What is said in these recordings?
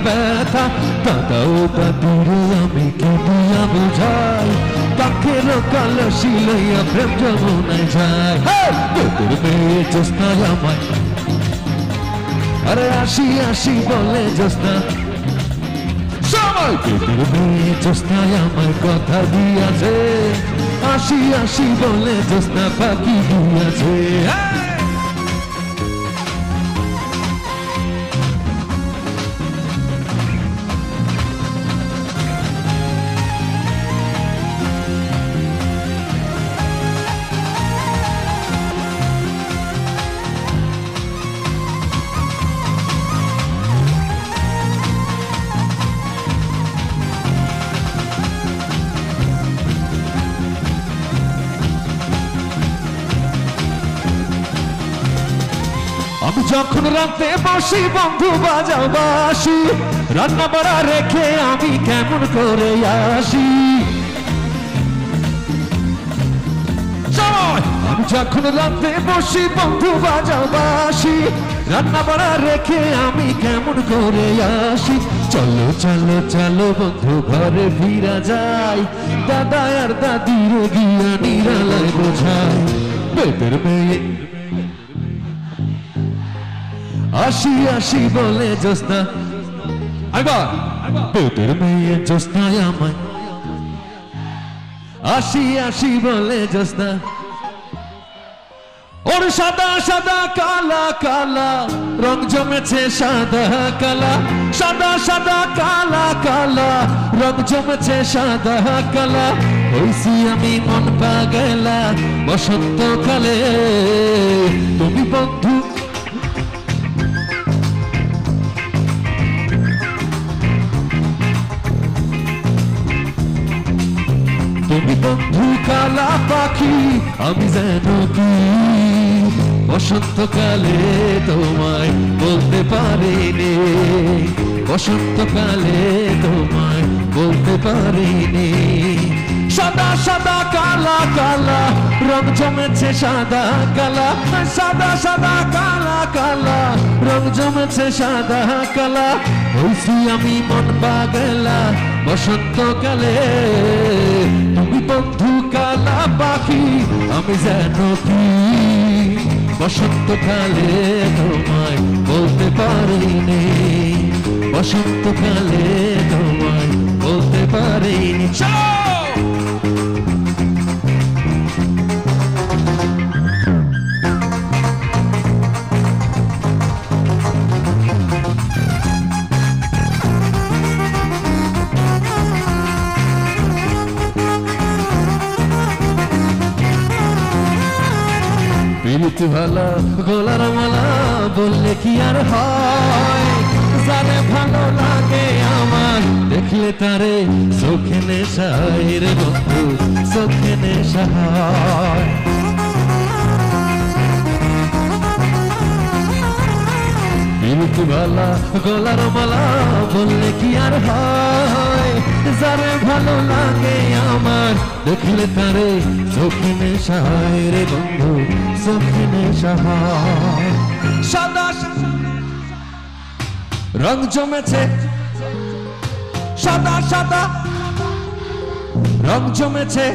ব্যথা দাদা ও দাদুরে আমি কি দিয়া বুঝাই কাকের কালসি লইয়া প্রেম যমুনায় যায় তোর মেয়ে জ্যোৎস্নায় আমায় আরে আসি আসি বলে জ্যোৎস্না সবাই তোর মেয়ে জ্যোৎস্নায় আমার কথা দিয়াছে আসি আসি বলে জ্যোৎস্না পাখি দিয়াছে আমি যখন রাতে বসি বন্ধু বাজাও বাসি রান্না বাড়া রেখে আমি কেমন করে আসি আমি যখন রাতে বসি বন্ধু বাজাও বাসি রান্না বাড়া রেখে আমি কেমন করে আসি চলো চলো চলো বন্ধু ঘরে ফিরা যাই দাদা আর দাদির গিয়া নিরালায় বোঝাই বেদের মেয়ে আসি আসি বলে জ্যোৎস্না একবার তোদের মেয়ে জ্যোৎস্নায় আমায় আসি আসি বলে জ্যোৎস্না ওর সাদা সাদা কালা কালা রং জমেছে সাদা কালা সাদা সাদা কালা কালা রং জমেছে সাদা কালা হইছি আমি মন পাগলা বসন্তকালে তুমি বন্ধু তুমি বন্ধু কালা পাখি আমি যেন কি বসন্তকালে তোমায় বলতে পারিনি বসন্তকালে তোমায় বলতে পারিনি সাদা সাদা কালা কালা রং জমেছে সাদা কালা সাদা সাদা কালা কালা রং জমেছে সাদা কালা হইছি আমি মন পাগলা বসন্তকালে তুমি বন্ধু কালা পাখি আমি যেন কি বসন্তকালে তোমায় বলতে পারিনি বসন্তকালে তোমায় বলতে পারিনি পিরিত ভালা গোলার মালা বললে কি আর হয় জানে ভালো লাগে আমার দেখলে তারে চোখে নেশায় রে বন্ধু চোখে নেশায় পিরিত ভালা গোলার মালা বললে কি আর হয় যারে ভালো লাগে আমার দেখলে তারে চোখে নেশায় রে বন্ধু চোখে নেশায় সাদা রং জমেছে সাদা সাদা রং জমেছে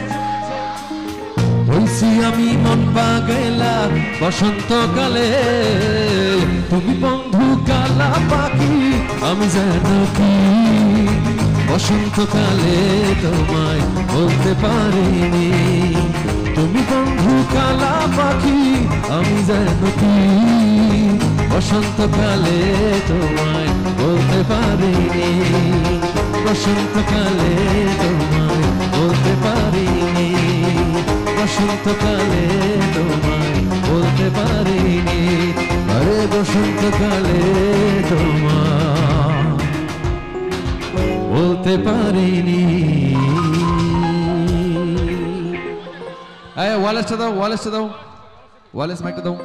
হইছি আমি মন পাগলা বসন্তকালে তুমি বন্ধু কালা পাখি আমি যেন কি বসন্তকালে তোমায় বলতে পারিনি তুমি বন্ধু কালা পাখি আমি যেন কি বসন্তকালে তোমায় বলতে পারিনি বসন্তকালে তোমায় বলতে পারিনি বসন্তকালে তোমায় বলতে পারিনি আরে বসন্তকালে তোমায় বলতে পারিনি ওয়ালেসটা দাও ওয়ালেসটা দাও ওয়ালেস মাইকটা দাও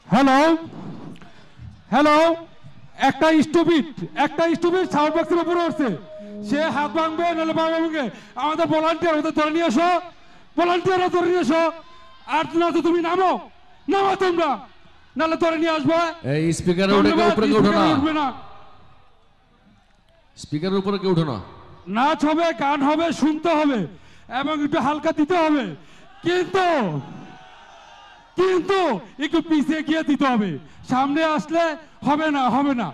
হ্যালো হ্যালো একটা স্টুপিড সাউন্ড বক্সের উপরে উঠছে সে হাত ভাঙবে নাহলে ভাঙবে। আমাদের ভলান্টিয়ার ওদের ধরে নিয়ে এসো, ভলান্টিয়াররা ধরে নিয়ে এসো। আর না তো তুমি নামো, নামো তোমরা, নাহলে ধরে নিয়ে আসবো। এই স্পিকারের উপরে কেউ উঠো না, স্পিকারের উপরে কেউ উঠো না। নাচ হবে, গান হবে, শুনতে হবে এবং একটু হালকা দিতে হবে, কিন্তু কিন্তু একটু পিছিয়ে গিয়ে দিতে হবে। সামনে আসলে হবে না, হবে না।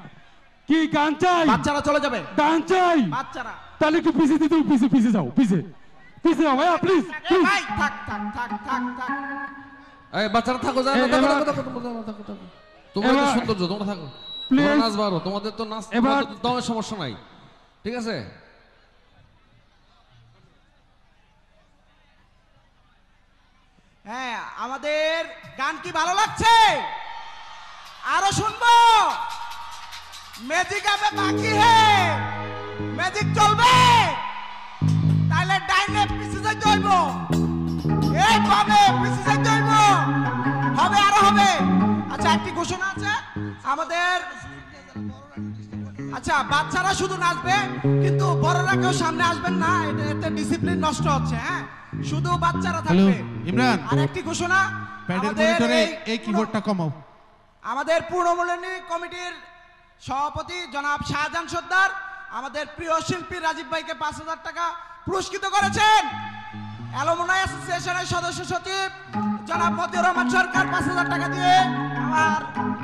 কি গান চাই? বাচ্চারা চলে যাবে। গান চাই বাচ্চারা, তাহলে একটু পিছিয়ে দিতে, পিছিয়ে যাও, পিছিয়ে যাও ভাইয়া, প্লিজ ভাই থাক থাক থাক থাক থাক। এই বাচ্চারা থাকো, যাও না, থাকো। তোমরা তো সৌন্দর্য, তোমরা থাকো, তোমরা নাচ বারো, তোমাদের তো নাচ এবার দমের সমস্যা নাই, ঠিক আছে? হ্যাঁ, আমাদের গান কি ভালো লাগছে? আরো শুনবো? ম্যাজিক আবে বাকি হে, ম্যাজিক চলবে। তাহলে ডাইনে পিছে যাইতে হইব, এই বামে পিছে যাইতে হইব, হবে আরো হবে। আচ্ছা, একটি ঘোষণা আছে আমাদের। আচ্ছা, বাচ্চারা শুধু নাচবে, কিন্তু বড়রা কেউ সামনে আসবেন না, এতে ডিসিপ্লিন নষ্ট হচ্ছে। হ্যাঁ, শুধু বাচ্চারা থাকবে। ইমরান, আর একটি ঘোষণা, এই কিবোর্ডটা কমাও। আমাদের পূর্ণমূল্যায়নী কমিটির সভাপতি জনাব শাহজাহান সর্দার আমাদের প্রিয় শিল্পী রাজীব ভাইকে 5,000 টাকা পুরস্কৃত করেছেন। অ্যালুমনাই অ্যাসোসিয়েশনের সদস্য সচিব জনাব মতিউর রহমান সরকার 5,000 টাকা দিয়ে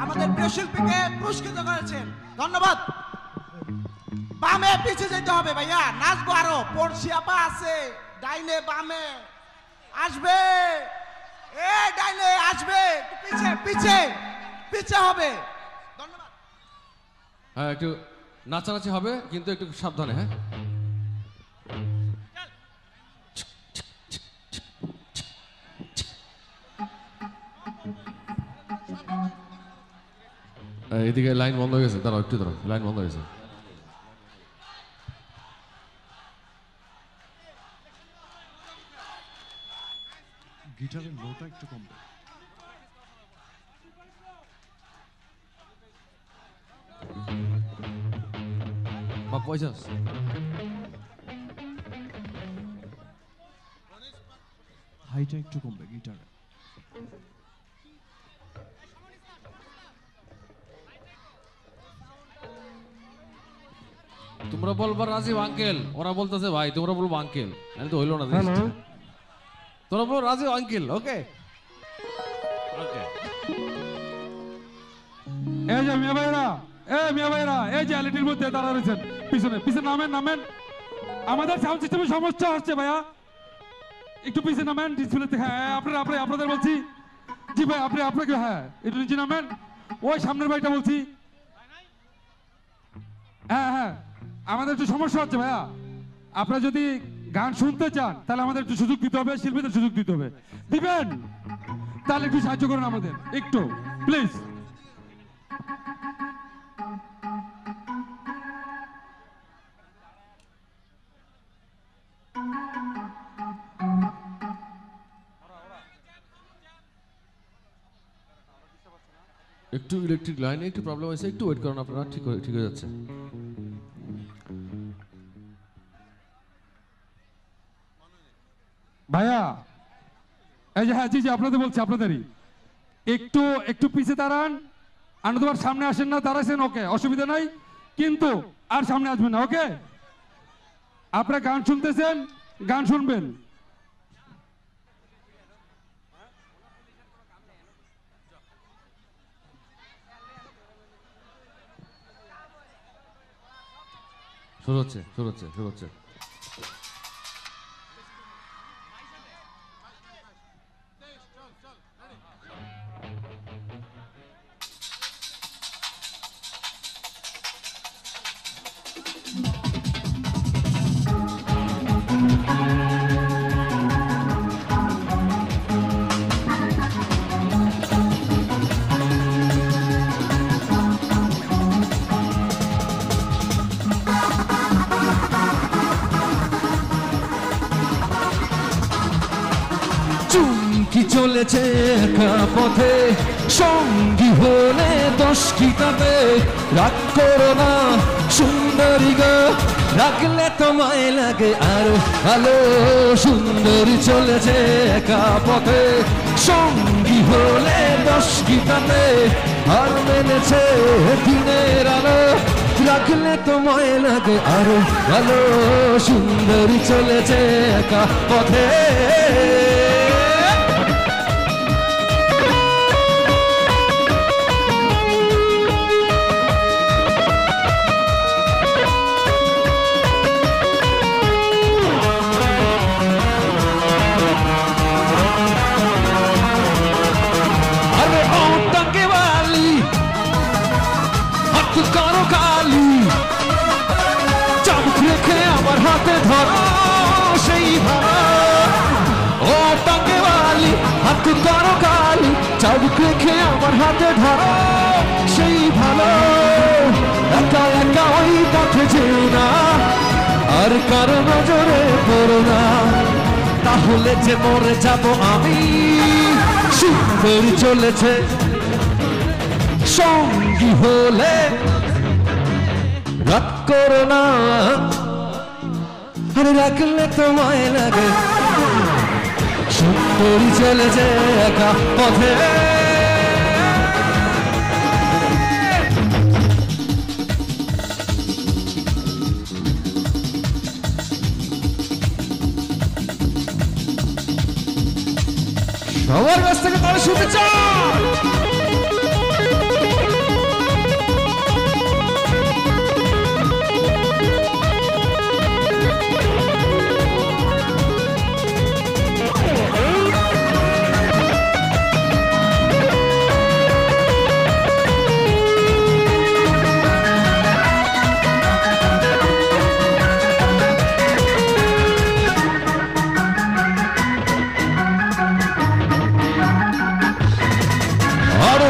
আমাদের প্রিয় শিল্পীকে পুরস্কৃত করেছেন। ধন্যবাদ। বামে পিছিয়ে যেতে হবে ভাইয়া, নাচবো আরো। পড়শিয়াপা আছে ডাইনে বামে আসবে, এ ডাইনে আসবে, পিছে পিছে পিছে হবে। ধন্যবাদ। হ্যাঁ, একটু নাচানাচি হবে, কিন্তু একটু সাবধানে। হ্যাঁ, এদিকে লাইন বন্ধ হয়ে গেছে, দাঁড়াও একটু, দাঁড়াও, লাইন বন্ধ হয়েছে। গিটারের লোটা একটু কম। বা পয়সা হাইটা একটু কমবে গিটারে। তোমরা বলবা রাজীব আঙ্কেল, ওরা বলতেছে ভাই, তোমরা বলবো আঙ্কেল, তো হইলো না। তোমরা বলো রাজীব আঙ্কেল। ওকে ওকে। এই যে মিয়া ভাইরা, এই যে এলইডির মধ্যে দাঁড়া রয়েছেন, পিছনে পিছনে নামেন। আমাদের সাউন্ড সিস্টেমের সমস্যা হচ্ছে ভাইয়া, একটু পিছনে নামেন ডিসপ্লেতে। হ্যাঁ, আপনাদের বলছি। জি ভাই, আপনাকে, হ্যাঁ একটু নিচে নামেন। ওই সামনের ভাইটা বলছি। হ্যাঁ, আমাদের একটু সমস্যা হচ্ছে ভাইয়া। আপনারা যদি গান শুনতে চান তাহলে আমাদের একটু সুযোগ দিতে হবে, শিল্পীদের সুযোগ দিতে হবে। দিবেন? তাহলে একটু সাহায্য করুন আমাদের, একটু প্লিজ। একটু ইলেকট্রিক লাইনে একটু প্রবলেম হয়েছে, একটু ওয়েট করুন আপনারা, ঠিক হয়ে যাচ্ছে। ভাইয়া, এই যে, হ্যাঁ জি, আপনাদের বলছি, আপনাদেরই একটু পিছে দাঁড়ান। আনন্দবার সামনে আসেন না, দাঁড়াইছেন, ওকে, অসুবিধা নাই, কিন্তু আর সামনে আসবেন না। ওকে, আপনারা গান শুনতেছেন, গান শুনবেন। শুরু হচ্ছে। চুমকি চলেছে একা পথে, সঙ্গী হলে 10 কিতাবে। রাগ করো না সুন্দরী গো, রাখলে তোমায় লাগে আরো ভালো সুন্দরী চলেছে একা পথে সঙ্গী হলে 10 কি টানে আর মেলেছে দিনের আলো রাখলে তোমায় লাগে আরো ভালো সুন্দরী চলেছে একা পথে কারো কালি চাবুক রেখে আমার হাতে ধরো সেই ভালো ও টাঙ্গেওয়ালি হাত কারো কালি চাবুক রেখে আমার হাতে ধরো সেই ভালো একা একা ওই পথে যেও না আর কারো নজরে পড়ো না তাহলে যে মরে যাব আমি সুন্দর চলেছে সঙ্গী হলে রাত করো না আরে রাখলে তোমায় লাগে সুন্দরী চলেছে একা পথে সবার কাছ থেকে তারা শুভেচ্ছা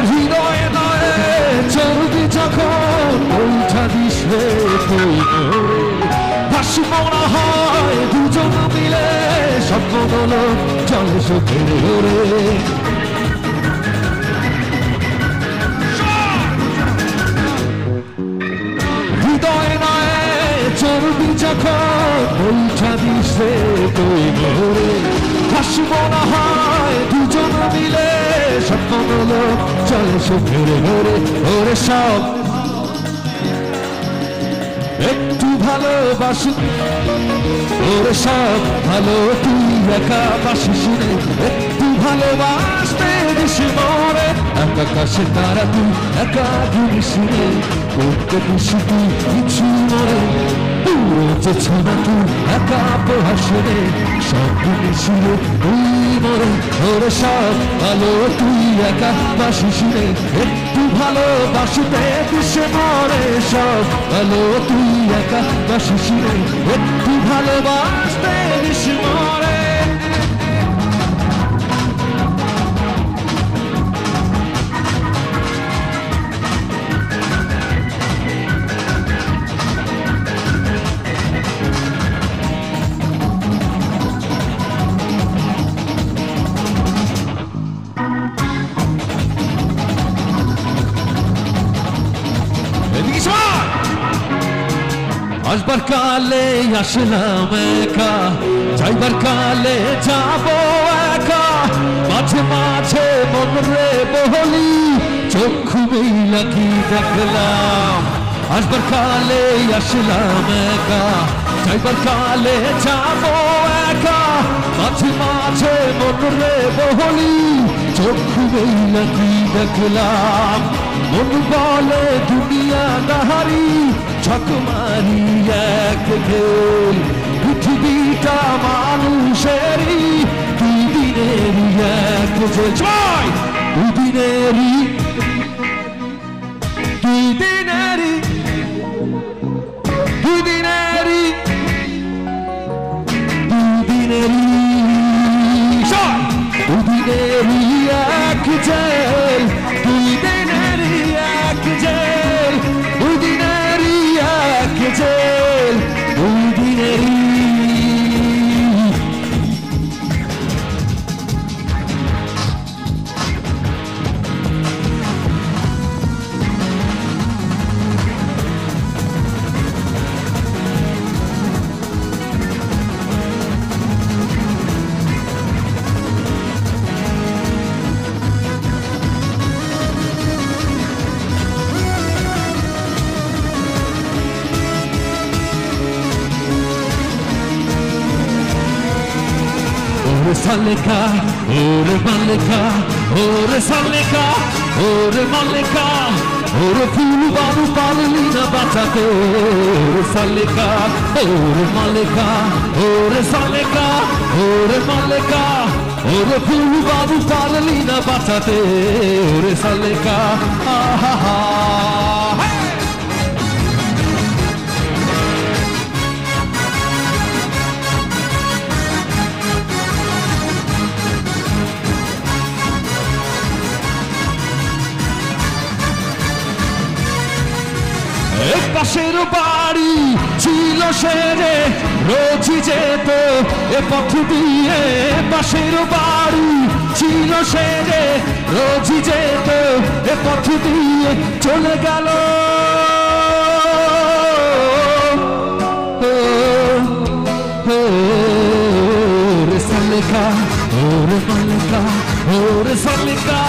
হৃদয়ে নয় চর্বি যখন ওইটা দিশে ভাসি মনে হয় দুজন মিলে স্বপ্ন হলো চলে সুখের ওরে হৃদয়ে নয় চর্বি যখন ওইটা দিশে ওরে ভাসি মনে হয় দুজন মিলে স্বপ্ন হলো চলে সুখের ঘরে ওরে সব একটু ভালোবাসি ওরে সব ভালো তুই একা বাসি শুনে একটু ভালোবাসতে দিশি মরে একা কাছে তারা তুই একা ঘুরি শুনে করতে দিশি তুই কিছু মরে পুরো যে ছোনা তুই একা প্রহাসনে সব শুনে তুই মরে ওরে সব ভালো তুই একা বাসি শুনে একটু ভালোবাসতে দিশে মরে সব ভালো তুই একা বাসি শুনে একটু ভালোবাসতে দিশে মরে আসবার কালে আসলাম একা যাইবার কালে যাব একা মাঝে মাঝে মন রে বহলি চক্ষু মেলা কি দেখলাম আসবার কালে আসলাম একা যাইবার কালে যাব একা মাঝে মাঝে মন রে বহলি চক্ষু মেলা কি দেখলাম মন বলে দুনিয়া দাহারি ছক মারি এক খেল পৃথিবীটা মানুষেরই দুই দিনেরই এক জয় দুই দিনেরই দুই দিনেরই দুই দিনেরই দুই দিনেরই দুই দিনেরই এক জেল দুই দিনেরই এক জেল দুই দিনেরই এক জেল দুই দিনেরই ওরে সালেকা ওরে মালেকা ওরে সালেকা ওরে মালেকা ওরে ফুল বাবু পারলি না বাঁচাতে ওরে সালেকা ওরে মালেকা ওরে সালেকা ওরে মালেকা ওরে ফুল বাবু পারলি না বাঁচাতে ওরে সালেকা আহা হা পাশের বাড়ি ছিল সে রে রোজই যেত এ পথ দিয়ে পাশের বাড়ি ছিল সে রে রোজই যেত এ পথ দিয়ে চলে গেল ওরে সালেকা ওরে মালেকা ওরে সালেকা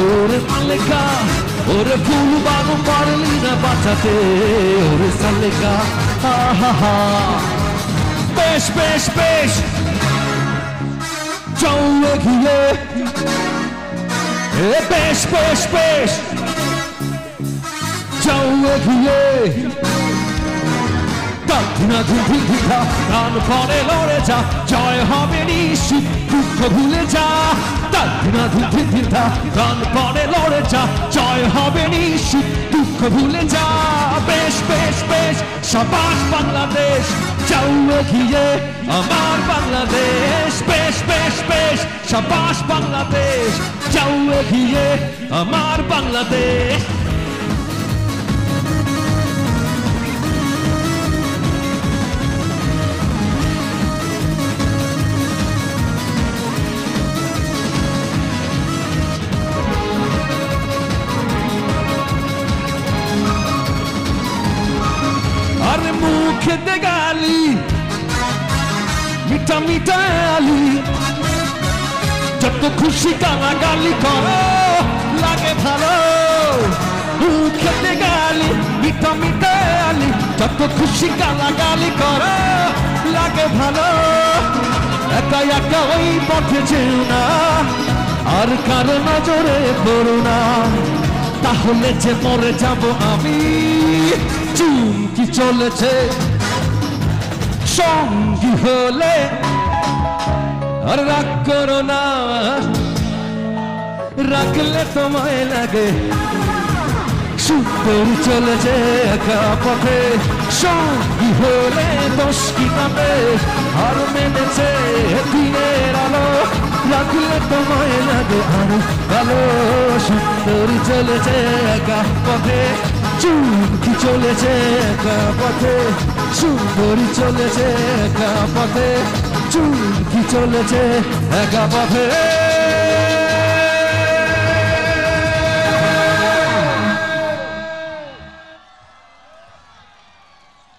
ওরে মালেকা ওরে ফুল বাবু পারলি না বাঁচাতে ওরে সালেকা আহা হা বেশ বেশ বেশ যাও এগিয়ে বেশ বেশ বেশ যাও এগিয়ে দিনা ধুধি ধুধা প্রাণ পরে লড়ে যা জয় হবে নিশ্চিত দুঃখ ভুলে যা দিনা ধুধি ধুধা প্রাণ পরে লড়ে যা জয় হবে নিশ্চিত দুঃখ ভুলে যা বেশ বেশ বেশ সাবাস বাংলাদেশ যাও এগিয়ে আমার বাংলাদেশ বেশ বেশ বেশ সাবাস বাংলাদেশ যাও এগিয়ে আমার বাংলাদেশ খেতে গালি মিঠা মিঠা আলি যত খুশি গালা গালি করো লাগে ভালো খেতে গালি মিঠা মিঠা আলি যত খুশি গালা গালি করো লাগে ভালো একা একা ওই পথে যেও না আর কারো নজরে পড়ো না তাহলে যে মরে যাব আমি চুমকি চলেছে সঙ্গী হলে আর রাগ করো না রাখলে তোমায় লাগে সুন্দর চলেছে একা পথে সঙ্গী হলে দোষ কি কাটে আর মেনেছে দিনের আলো রাখলে তোমায় লাগে আরো ভালো সুন্দর চলেছে একা পথে চুমকি চলেছে একা পথে সুন্দরী চলেছে একা পথে চুমকি চলেছে একা পথে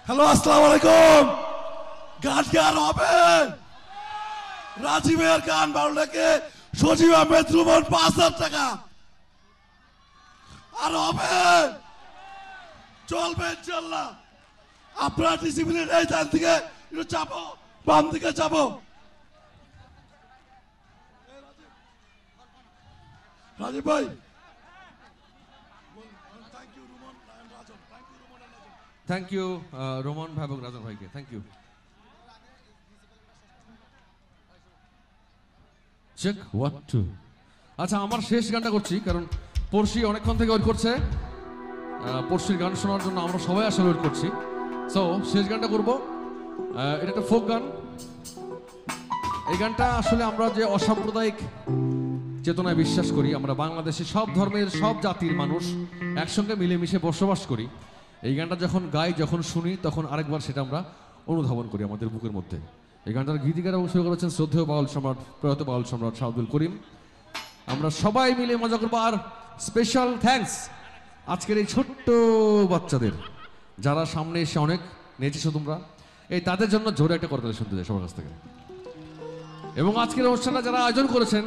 হ্যালো আসসালামু আলাইকুম গান কি আর হবে রাজীবের গান ভালো লাগে সজীব আহমেদ রুমন ৫,০০০ টাকা আর হবে চলবে ইনশাল্লাহ আপনারা ডিসিপ্লিন এই ডান থেকে একটু চাপো বাম দিকে চাপো রাজীব ভাই থ্যাংক ইউ রোমন ভাই এবং রাজন ভাইকে থ্যাংক ইউ চেক 1 2 আচ্ছা আমার শেষ গানটা করছি কারণ পড়শি অনেকক্ষণ থেকে ওয়েট করছে পড়শির গান শোনার জন্য আমরা সবাই আসলে ওয়েট করছি সো শেষ গানটা করব এটা একটা ফোক গান এই গানটা আসলে আমরা যে অসাম্প্রদায়িক চেতনায় বিশ্বাস করি আমরা বাংলাদেশে সব ধর্মের সব জাতির মানুষ একসঙ্গে মিলেমিশে বসবাস করি এই গানটা যখন গাই যখন শুনি তখন আরেকবার সেটা আমরা অনুধাবন করি আমাদের বুকের মধ্যে এই গানটার গীতিকার অবশ্যই করেছেন শ্রদ্ধেয় বাউল সম্রাট প্রয়াত বাউল সম্রাট শাহ আব্দুল করিম আমরা সবাই মিলে মজা করবো আর স্পেশাল থ্যাঙ্কস আজকের এই ছোট্ট বাচ্চাদের যারা সামনে এসে অনেক নেচেছো তোমরা এই তাদের জন্য জোরে একটা করতালি শুনতে যাই সবার কাছ থেকে এবং আজকের অনুষ্ঠানটা যারা আয়োজন করেছেন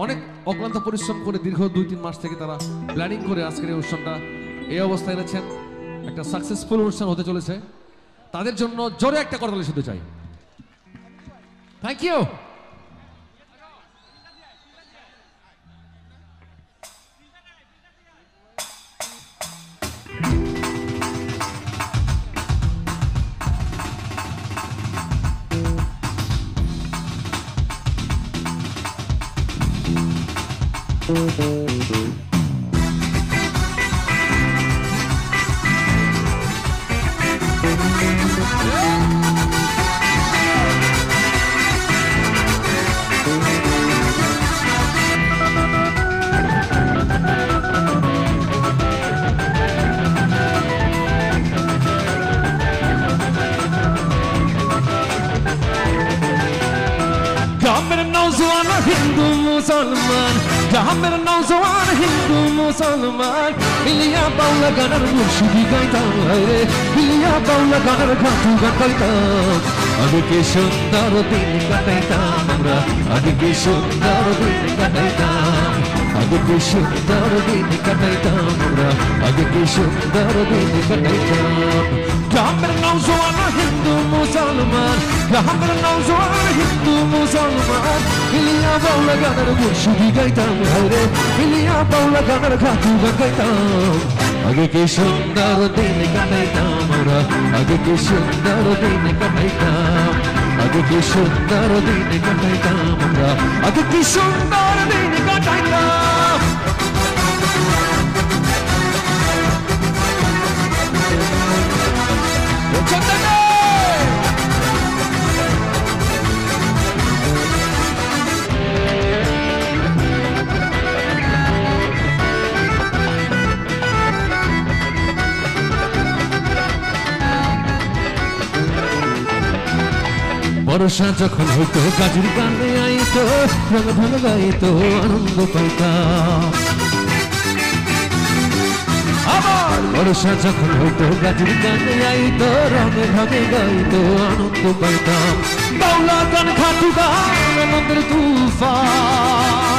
অনেক অক্লান্ত পরিশ্রম করে দীর্ঘ 2-3 মাস থেকে তারা প্ল্যানিং করে আজকের এই অনুষ্ঠানটা এই অবস্থায় এনেছেন একটা সাকসেসফুল অনুষ্ঠান হতে চলেছে তাদের জন্য জোরে একটা করতালি শুনতে চাই থ্যাংক ইউ मेरे नौजवान हिंदू मुसलमान जहाँ मेरे नौजवान हिंदू मुसलमान मिलिया बाउला गानार मुर्शिदी गाइताम रे मिलिया बाउला गानार घाटू गान गाइताम आगे के सुंदर दिन काटाइताम আমরা आगे के सुंदर दिन काटाइताम आगे के सुंदर दिन काटाइताम আমরা आगे के सुंदर दिन काटाइताम जहाँ मेरे नौजवान हिंदू मुसलमान जहाँ मेरे नौजवान हिंदू मुसलमान मिलिया बाउला गानार मुर्शिदी गाइताम रे मिलिया बाउला गानार घाटू गान गाइताम आगे के सुंदर दिन काटाइताम আমরা आगे के सुंदर दिन काटाइताम आगे के सुंदर दिन काटाइताम আমরা आगे के सुंदर दिन काटाइताम বর্ষা যখন হইতো গাজীর গানে আইতো রঙ ঢঙ গাইতো আনন্দ পাইতাম আবার বর্ষা যখন হইতো গাজীর গানে আইতো রঙ ঢঙ গাইতো আনন্দ পাইতাম বাউলা গান খাটু গান আনন্দের তুফান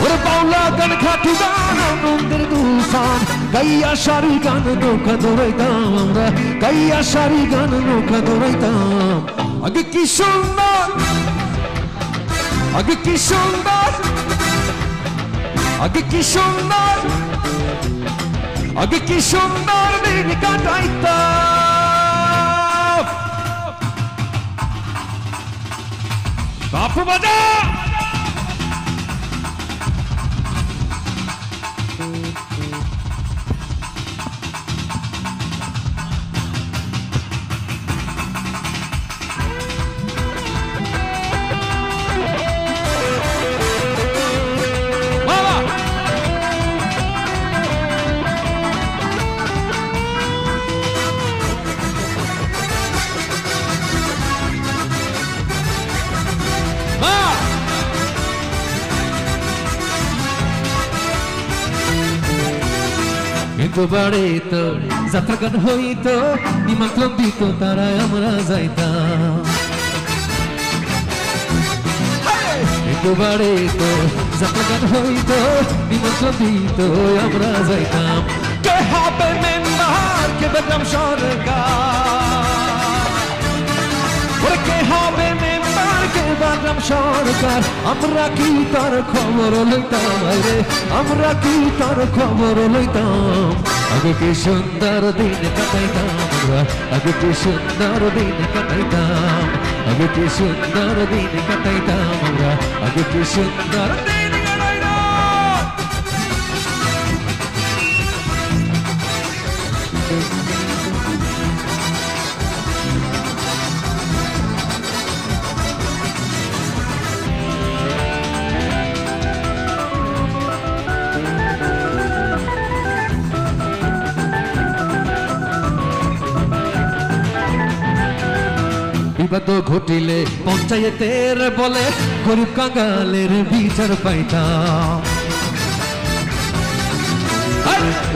ওরে বাউলা গান খাটু গান আনন্দের তুফান গাইয়া সারি গান নৌকা দৌড়াইতাম আমরা গাইয়া সারি গান নৌকা দৌড়াইতাম আগে কি সুন্দর আগে কি সুন্দর আগে কি সুন্দর আগে কি সুন্দর দিন কাটাইতাম বাপু বাজা কিন্তু বাড়ে তো যাত্রা গান হইতো নিমন্ত্রণ দিত তারা আমরা যাইতাম কিন্তু বাড়ে তো যাত্রা গান হইতো নিমন্ত্রণ দিত আমরা যাইতাম কে হবে মেম্বার কে বেগম সরকার কে হবে মেম্বার কে বেগম সরকার আমরা কি তার খবর লইতাম রে আমরা কি তার খবর লইতাম আগে কি সুন্দর দিন কাটাইতাম আমরা আগে কি সুন্দর দিন কাটাইতাম আগে কি সুন্দর দিন কাটাইতাম আমরা আগে কি সুন্দর দিন কাটাইতাম বিবাদ ঘটিলে পঞ্চায়েতের বলে গরিব কাঙ্গালের বিচার পাইতাম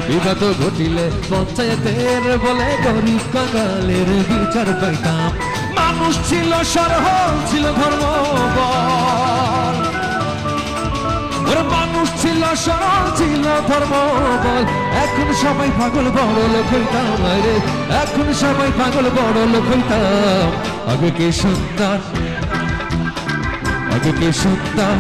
বিবাদ ঘটিলে পঞ্চায়েতের বলে গরিব কাঙ্গালের বিচার পাইতাম মানুষ ছিল সরল ছিল ধর্মবল মানুষ ছিল সরল ছিল ধর্মবল এখন সবাই পাগল বড় লোক হইতাম রে এখন সবাই পাগল বড় লোক হইতাম আগে কি সুন্দর আগে কি সুন্দর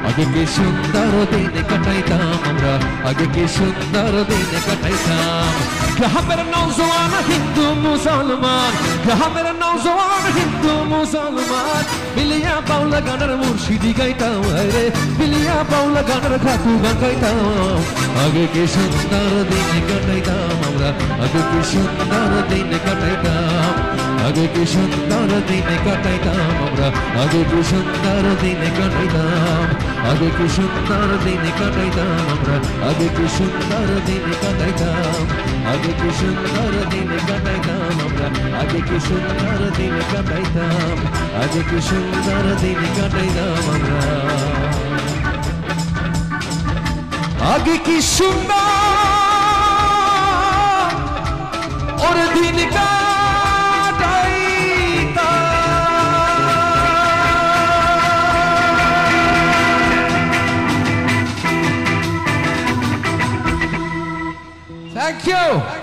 আগে কি সুন্দর দিন কাটাইতাম আমরা আগে কি সুন্দর দিন কাটাইতাম গ্রামের নওজওয়ান হিন্দু মুসলমান, গ্রামের নওজওয়ান হিন্দু মুসলমান, মিলিয়া বাউলা গানের মুর্শিদি গাইতাম রে, মিলিয়া বাউলা গানের খাতু গান গাইতাম। আগে কি সুন্দর দিন কাটাইতাম আমরা, আগে কি সুন্দর দিন কাটাইতাম, আগে কি সুন্দর দিন কাটাইতাম আমরা, আগে কি সুন্দর দিন কাটাইতাম, আগে কি সুন্দর দিন কাটাইতাম আমরা, আগে কি সুন্দর দিন কাটাইতাম, আগে কি সুন্দর দিন কাটাইতাম আমরা, আগে কি সুন্দর দিন কাটাইতাম, আগে কি সুন্দর দিন কাটাইতাম আমরা, আগে কি সুন্দর ওর দিন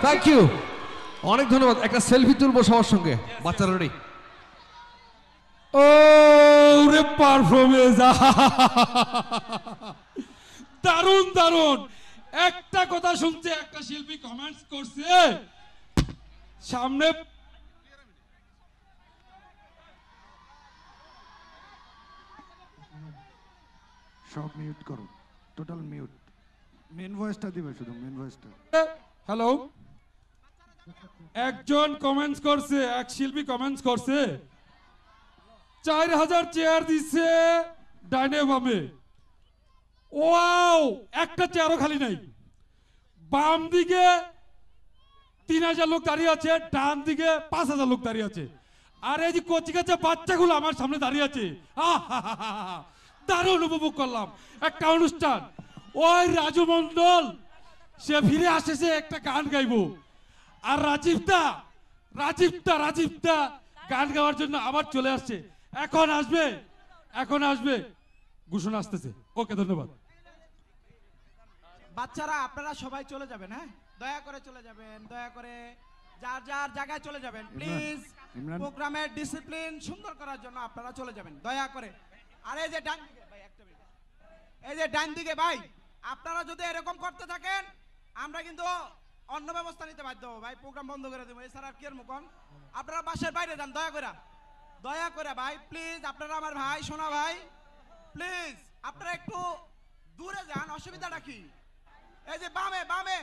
থ্যাংক ইউ অনেক ধন্যবাদ। একটা সেলফি তুলবো সবার সঙ্গে, বাচ্চারা রেডি। ও রে পারফরমেন্স দারুণ দারুণ। একটা কথা শুনছে, একটা শিল্পী কমেন্টস করছে সামনে সব মিউট করো, টোটাল মিউট, মেন ভয়েসটা দিবে শুধু, মেন ভয়েসটা। হ্যালো, একজন কমেন্টস করছে, এক শিল্পী কমেন্টস করছে 4000 চেয়ার দিচ্ছে ডাইনে বামে। ওয়াও, একটা চেয়ারও খালি নাই। বাম দিকে 3000 লোক দাঁড়িয়ে আছে, ডান দিকে 5000 লোক দাঁড়িয়ে আছে, আর এই যে কচি কাচা বাচ্চাগুলো আমার সামনে দাঁড়িয়ে আছে। দারুণ উপভোগ করলাম একটা অনুষ্ঠান। ওই রাজু মন্ডল সে ফিরে আসেছে একটা গান গাইবো, আর রাজীবদা গান গাওয়ার জন্য আবার চলে আসছে। এখন আসবে ঘোষণা আসতেছে। ওকে, ধন্যবাদ। বাচ্চারা আপনারা সবাই চলে যাবেন, হ্যাঁ দয়া করে চলে যাবেন, দয়া করে যার যার জায়গায় চলে যাবেন প্লিজ। প্রোগ্রামের ডিসিপ্লিন সুন্দর করার জন্য আপনারা চলে যাবেন দয়া করে। আর এই যে ডান দিকে ভাই, একটা মিনিট, এই যে ডান দিকে ভাই, আপনারা যদি এরকম করতে থাকেন আমরা কিন্তু অন্য ব্যবস্থা নিতে বাধ্য হবো ভাই, প্রোগ্রাম বন্ধ করে দেবো। এছাড়া আর কি এর মুখন, আপনারা বাসের বাইরে যান দয়া করে ভাই প্লিজ। আপনারা আমার ভাই, সোনা ভাই, প্লিজ আপনারা একটু দূরে যান, অসুবিধাটা কি? এই যে বামে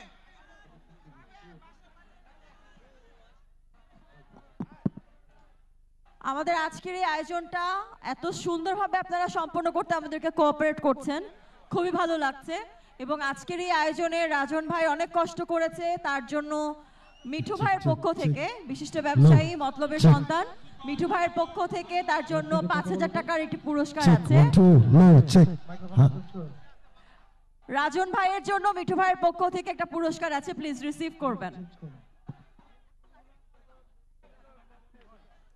আমাদের আজকের এই আয়োজনটা এত সুন্দরভাবে আপনারা সম্পন্ন করতে আমাদেরকে কোঅপারেট করছেন, খুবই ভালো লাগছে। এবং আজকের এই আয়োজনে রাজন ভাই অনেক কষ্ট করেছে, তার জন্য মিঠু ভাইয়ের পক্ষ থেকে, বিশিষ্ট ব্যবসায়ী মতলবের সন্তান মিঠু ভাইয়ের পক্ষ থেকে তার জন্য 5000 টাকার একটি পুরস্কার আছে। রাজন ভাইয়ের জন্য মিঠু ভাইয়ের পক্ষ থেকে একটা পুরস্কার আছে, প্লিজ রিসিভ করবেন।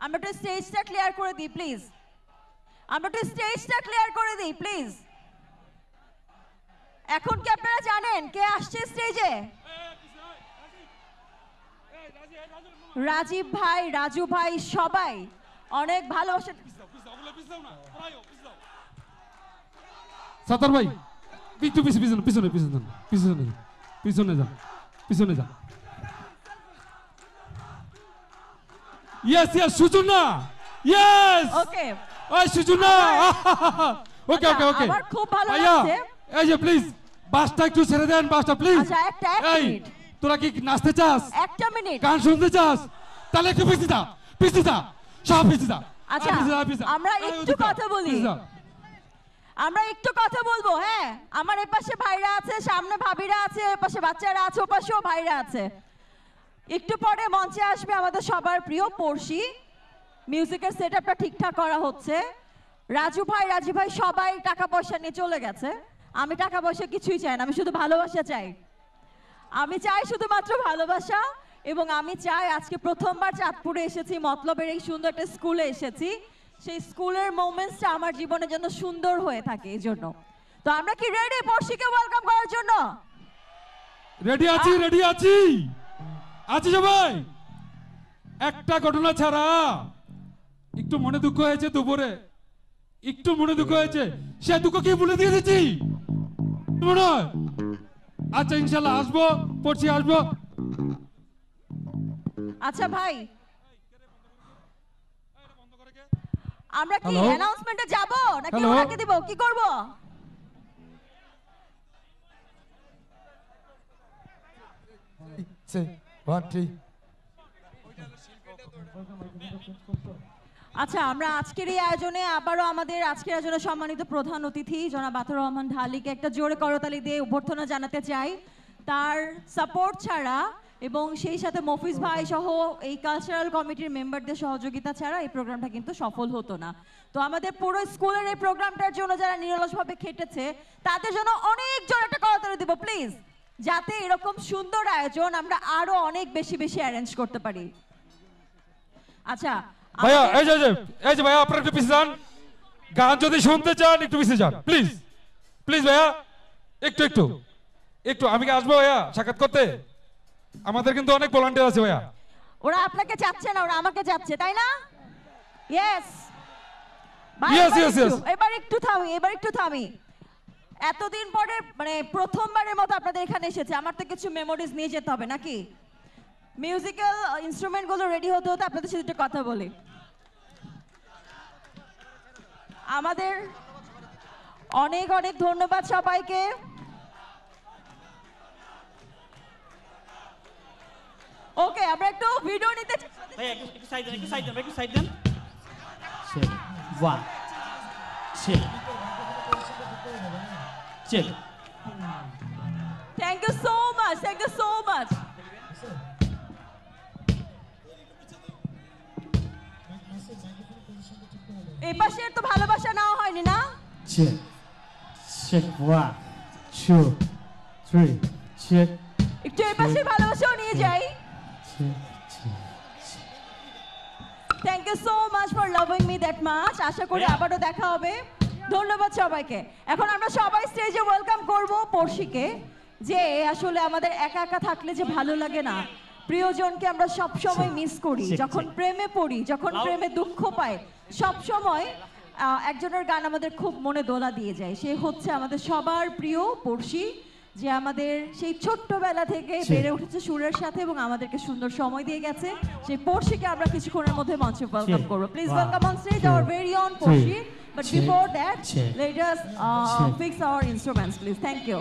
আমরা একটু স্টেজটা ক্লিয়ার করে দিই প্লিজ। এখন কি আপনারা জানেন কে আসছে স্টেজে? রাজীব ভাই, রাজু ভাই, সবাই অনেক ভালোবাসে। সাতার ভাই একটু পিছনে যান। Yes, Sujana, yes. ওকে, ওই সুজনা, ওকে। আমার খুব ভালো লাগছে। এই যে প্লিজ বাসটা একটু ছেড়ে দেন, বাসটা প্লিজ। আচ্ছা, একটা মিনিট। তোরা কি নাচতে চাস? একটা মিনিট। গান শুনতে চাস? তাহলে একটু পিছিয়ে যা, সব পিছিয়ে যা। আচ্ছা, আমরা একটু কথা বলবো। হ্যাঁ, আমার এপাশে ভাইরা আছে, সামনে ভাবিরা আছে, এপাশে বাচ্চারা আছে, ওপাশেও ভাইরা আছে। একটু পরে মঞ্চে আসবে আমাদের সবার প্রিয় পড়শি। মিউজিকের সেটআপটা ঠিকঠাক করা হচ্ছে। রাজু ভাই সবাই টাকা পয়সা নিয়ে চলে গেছে। আমি টাকা পয়সা কিছুই চাই না, আমি শুধু ভালোবাসা চাই। আমি চাই শুধুমাত্র ভালোবাসা। এবং আমি চাই আজকে প্রথমবার চাঁদপুরে এসেছি, মতলবের এই সুন্দর একটা স্কুলে এসেছি, সেই স্কুলের মোমেন্টসটা আমার জীবনের জন্য সুন্দর হয়ে থাকে। এই জন্য তো আমরা কি রেডি পড়শিকে ওয়েলকাম করার জন্য? রেডি আছি সবাই। একটা ঘটনা ছাড়া একটু মনে দুঃখ হয়েছে, দুপুরে একটু মনে দুঃখ হয়েছে, সে দুঃখ কি ভুলে দিয়ে দিচ্ছি মনে হয়? আচ্ছা, ইনশাল্লাহ আসবো, পড়ছি আসবো। আচ্ছা ভাই, আমরা কি Hello? অ্যানাউন্সমেন্টে যাব নাকি Hello? ওনাকে দিব, কি করব? আচ্ছা, আমরা আজকের এই আয়োজনে আবারও আমাদের আজকের আয়োজনে সম্মানিত প্রধান অতিথি জনাব আতর রহমান ঢালিকে একটা জোরে করতালি দিয়ে অভ্যর্থনা জানাতে চাই। তার সাপোর্ট ছাড়া এবং সেই সাথে মফিজ ভাই সহ এই কালচারাল কমিটির মেম্বারদের সহযোগিতা ছাড়া এই প্রোগ্রামটা কিন্তু সফল হতো না। তো আমাদের পুরো স্কুলের এই প্রোগ্রামটার জন্য যারা নিরলসভাবে খেটেছে তাদের জন্য অনেক জোরে একটা করতালি দিব প্লিজ, যাতে এরকম সুন্দর আয়োজন আমরা আরো অনেক বেশি বেশি অ্যারেঞ্জ করতে পারি। আচ্ছা ভাইয়া, এই যে ভাইয়া, আপনারা একটু পিছিয়ে যান। গান যদি শুনতে চান একটু পিছিয়ে যান প্লিজ, প্লিজ ভাইয়া, একটু একটু একটু। আমি কি আসবো ভাইয়া সাক্ষাৎ করতে? আমাদের কিন্তু অনেক ভলান্টিয়ার আছে ভাইয়া। ওরা আপনাকে চাচ্ছে না, ওরা আমাকে চাচ্ছে, তাই না? ইয়েস এবার একটু থামি। এতদিন পরে মানে প্রথমবারের মতো আপনাদের এখানে এসেছে, আমার তো কিছু মেমোরিজ নিয়ে যেতে হবে নাকি? মিউজিক্যাল ইনস্ট্রুমেন্ট গুলো রেডি হতে হতে আপনাদের সাথে একটা কথা বলি। আমাদের অনেক অনেক ধন্যবাদ সবাইকে। ওকে, আমরা একটু ভিডিও নিতে ভাই, একটু সাইড দেন, একটু সাইড দেন। Check. Thank you so much. এই পাশে তো ভালোবাসা নেওয়া হয়নি না? Check 1 2 3 check. একটু এই পাশে ভালোবাসাও নিয়ে যাই। Thank you so much for loving me that much. আশা করি আবারও দেখা হবে। ধন্যবাদ সবাইকে। এখন আমরা সবাই স্টেজে ওয়েলকাম করব পড়শিকে, যে আসলে আমাদের একা একা থাকলে যে ভালো লাগে না, প্রিয়জনকে আমরা সব সময় মিস করি, যখন প্রেমে পড়ি, যখন প্রেমে দুঃখ পাই, সব সময় একজনের গান আমাদের খুব মনে দোলা দিয়ে যায়। সে হচ্ছে আমাদের সবার প্রিয় পড়শি, যে আমাদের সেই ছোট্টবেলা থেকে বেড়ে উঠেছে সুরের সাথে এবং আমাদেরকে সুন্দর সময় দিয়ে গেছে। সেই পড়শিকে আমরা কিছুক্ষণের মধ্যে মঞ্চে ওয়েলকাম করবো। Please welcome on stage our very own Porshi. But before that, let us fix our instruments, please. Thank you.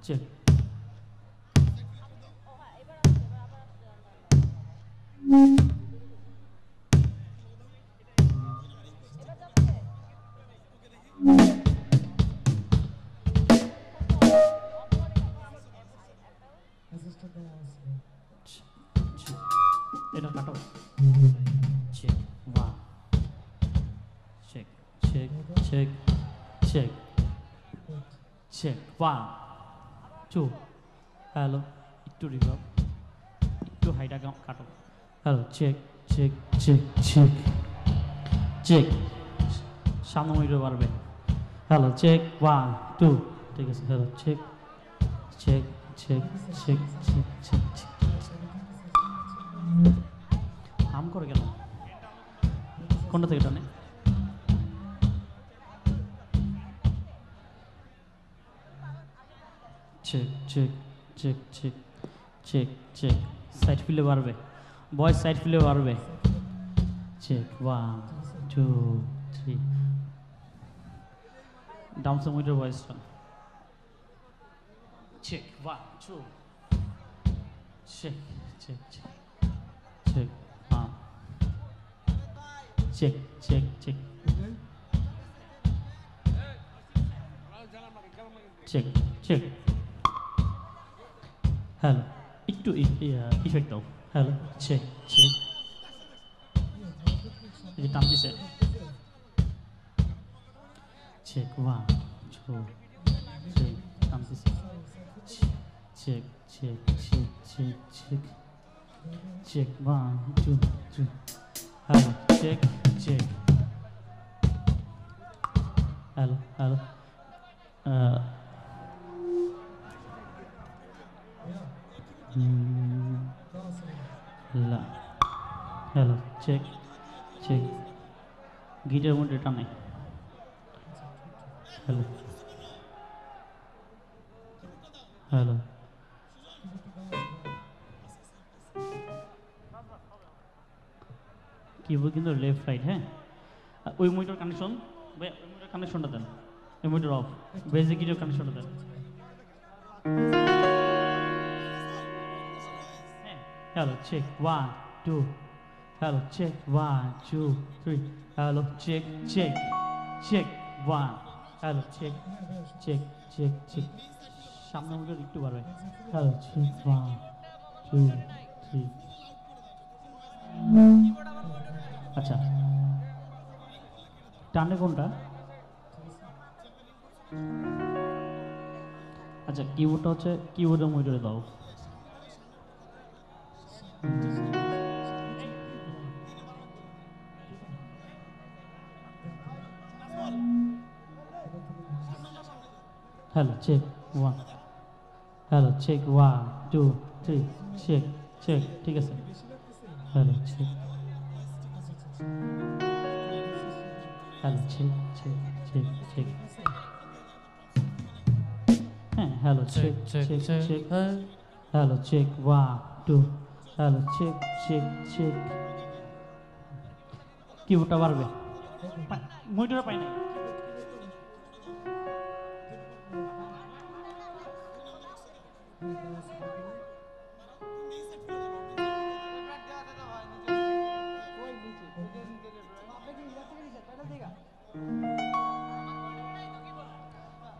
Check এটা কাটো check one check check check check check one two hello একটু রিভার্ব একটু হাইটা কাটো hello check check check check check সামনে monitor বাড়বে hello check one two ঠিক আছে hello check check check check check check check hum করে গেল কোনটা থেকে টানে check check check check check check side ফিলে বাড়বে বয়েস সাইড ফিলে বাড়বে check one two three down সামুইটার ভয়েসটা check one two check check check check one check check check check check hello একটু ইফেক্ট দাও হ্যালো চেক চেক এই টান দিছে চেক ওয়ান টু থ্রি টান দিছে check check check check check check one two three hello check check hello hello hello check check guitar মধ্যে টানে hello hello keyboard কিন্তু লেফট রাইট হ্যাঁ ওই মনিটর কানেকশন ভাই ওই মনিটর কানেকশনটা দেন ওই মনিটর অফ বেসিক গিটার কানেকশনটা দেন hello check 1 2 hello check 1 2 3 hello check check check 1 hello check check check check সামনে মনিটর একটু বাড়বে hello check 1 2 3 আচ্ছা টানে কোনটা আচ্ছা কিবোর্ডটা হচ্ছে কিবোর্ডের মনিটরে দাও hello check 1 hello check 1 2 3 check check ঠিক আছে hello check hello check check check check হ্যাঁ hello check check check hello check 1 2 hello check check check কিবোর্ডটা বাড়বে মনিটরে পাই না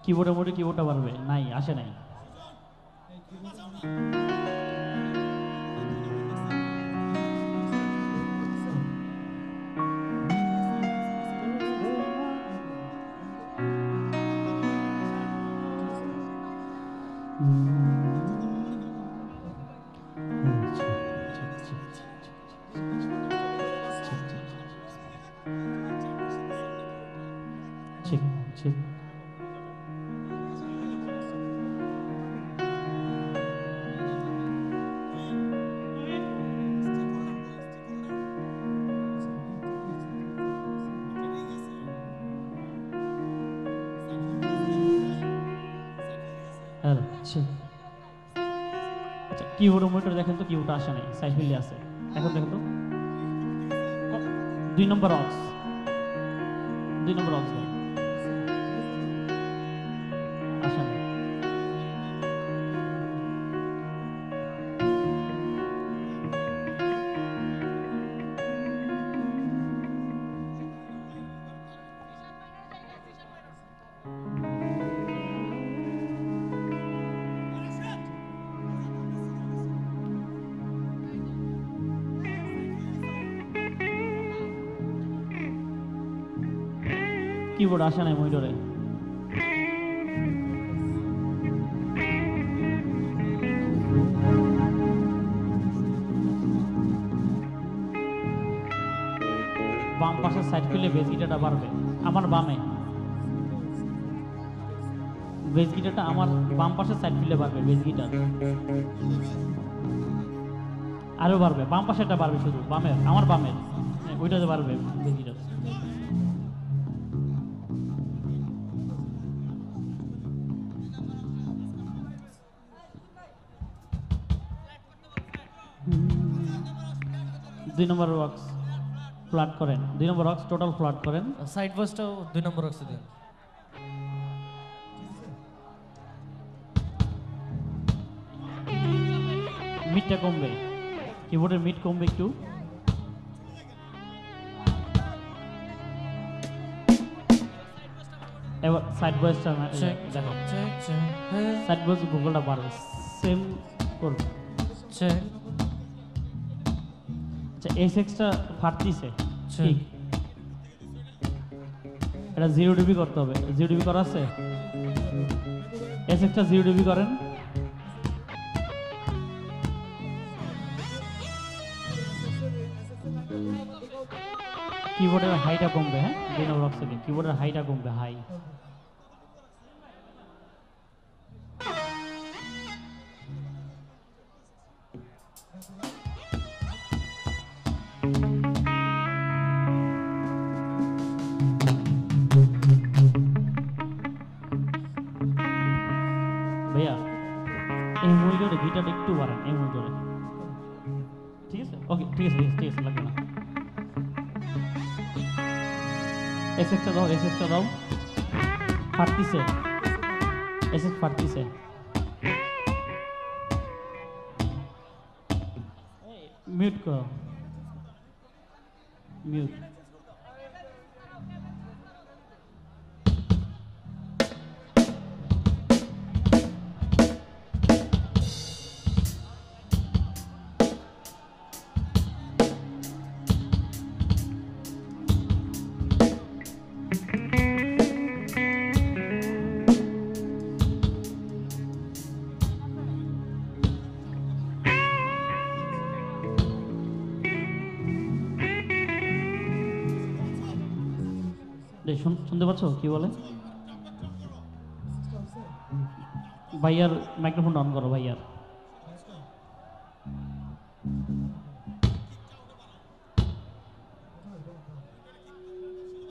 কিবোর্ডের মধ্যে কিবোর্ডটা বাড়বে নাই আসে নাই check check আচ্ছা কিবোর্ড মনিটর দেখেন তো কিবোর্ড আসে নাই সাইড মিলে আছে এখন দেখেন তো 2 নম্বর অক্স 2 নম্বর অক্স আসে নাই কিবোর্ড আসে নাই মনিটরে। বাম পাশের সাইড খুললে বেস গিটারটা বাড়বে আমার বামে। বেস গিটারটা আমার বাম পাশের সাইড খুললে বাড়বে বেস গিটার। আরো বাড়বে, বাম পাশেরটা বাড়বে শুধু বামের, আমার বামের ওইটাতে বাড়বে বেস গিটার। দুই নম্বর বক্স ফ্ল্যাট করেন, 2 নম্বর বক্স টোটাল ফ্ল্যাট করেন। সাইড ভয়েসটাও 2 নম্বর বক্সে দিন। মিডটা কমবে, কিবোর্ডের মিড কমবে একটু। এবার সাইড ভয়েসটা দেখো, সাইড ভয়েস গুগলটা বাড়বে, সেম করবে। আচ্ছা এসএক্সটা ফাটতিছে, ঠিক এটা 0 ডিবি করতে হবে। 0 ডিবি করা আছে, এসএক্সটা 0 ডিবি করেন। কিবোর্ডের হাইটা কমবে, হ্যাঁ 2 নম্বর বক্স থেকে কিবোর্ডের হাইটা কমবে, হাই। ভাইয়া এই মনিটরে গিটারটা একটু বাড়ান, এই মনিটরে, ঠিক আছে? ওকে ঠিক আছে, ঠিক আছে, লাগবে না। এসএক্সটা দাও, এসএক্সটা দাও, ফাটতিছে, এসএক্স ফাটতিছে। মিউট করো, মিউট। শুনতে পাচ্ছ কি বলে? ভাইয়ার মাইক্রোফোন অন করো ভাইয়ার।